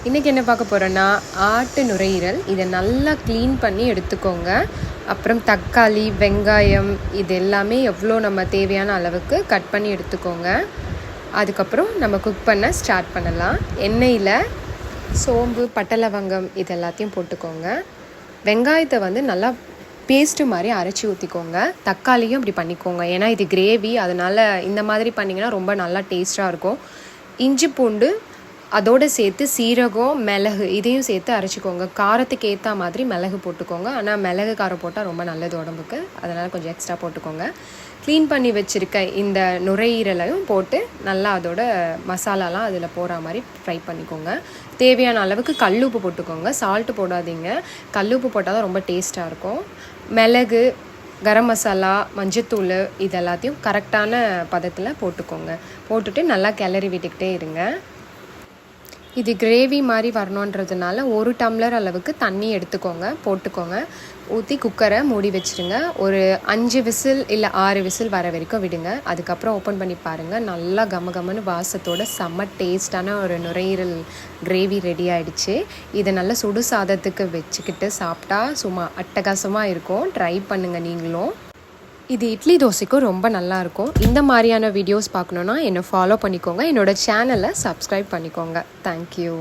இன்றைக்கி என்ன பார்க்க போகிறோன்னா ஆட்டு நுரையீரல். இதை நல்லா க்ளீன் பண்ணி எடுத்துக்கோங்க. அப்புறம் தக்காளி, வெங்காயம் இது எல்லாமே எவ்வளோ நம்ம தேவையான அளவுக்கு கட் பண்ணி எடுத்துக்கோங்க. அதுக்கப்புறம் நம்ம குக் பண்ண ஸ்டார்ட் பண்ணலாம். எண்ணெயில் சோம்பு, பட்டை, லவங்கம் இது எல்லாத்தையும் போட்டுக்கோங்க. வெங்காயத்தை நல்லா பேஸ்ட்டு மாதிரி அரைச்சி ஊற்றிக்கோங்க. தக்காளியும் இப்படி பண்ணிக்கோங்க, ஏன்னா இது கிரேவி, அதனால் இந்த மாதிரி பண்ணிங்கன்னா ரொம்ப நல்லா டேஸ்ட்டாக இருக்கும். இஞ்சி பூண்டு அதோடு சேர்த்து சீரகம், மிளகு இதையும் சேர்த்து அரைச்சிக்கோங்க. காரத்துக்கு ஏற்ற மாதிரி மிளகு போட்டுக்கோங்க. ஆனால் மிளகு காரம் போட்டால் ரொம்ப நல்லது உடம்புக்கு, அதனால் கொஞ்சம் எக்ஸ்ட்ரா போட்டுக்கோங்க. க்ளீன் பண்ணி வச்சுருக்க இந்த நுரையீரலையும் போட்டு நல்லா அதோட மசாலாலாம் அதில் போகிற மாதிரி ஃப்ரை பண்ணிக்கோங்க. தேவையான அளவுக்கு கல்லுப்பு போட்டுக்கோங்க, சால்ட்டு போடாதீங்க. கல்லுப்பு போட்டால் தான் ரொம்ப டேஸ்ட்டாக இருக்கும். மிளகு, கரம் மசாலா, மஞ்சத்தூள் இது எல்லாத்தையும் கரெக்டான பதத்தில் போட்டுக்கோங்க. போட்டுட்டு நல்லா கிளறி விட்டுக்கிட்டே இருங்க. இது கிரேவி மாதிரி வரணுன்றதுனால 1 டம்ளர் அளவுக்கு தண்ணி எடுத்துக்கோங்க, போட்டுக்கோங்க. ஊற்றி குக்கரை மூடி வச்சுருங்க. ஒரு 5 விசில் இல்லை 6 விசில் வர வரைக்கும் விடுங்க. அதுக்கப்புறம் ஓப்பன் பண்ணி பாருங்கள். நல்லா கமகமன்னு வாசத்தோட செம்ம டேஸ்டான ஒரு நுரையீரல் கிரேவி ரெடி ஆகிடுச்சு. இதை நல்லா சுடு சாதத்துக்கு வச்சுக்கிட்டு சாப்பிட்டா சும்மா அட்டகாசமாக இருக்கும். ட்ரை பண்ணுங்கள் நீங்களும். இது இட்லி தோசைக்கும் ரொம்ப நல்லாயிருக்கும். இந்த மாதிரியான வீடியோஸ் பார்க்கணுன்னா என்னை ஃபாலோ பண்ணிக்கோங்க. என்னோடய சேனலை சப்ஸ்கிரைப் பண்ணிக்கோங்க. தேங்க்யூ.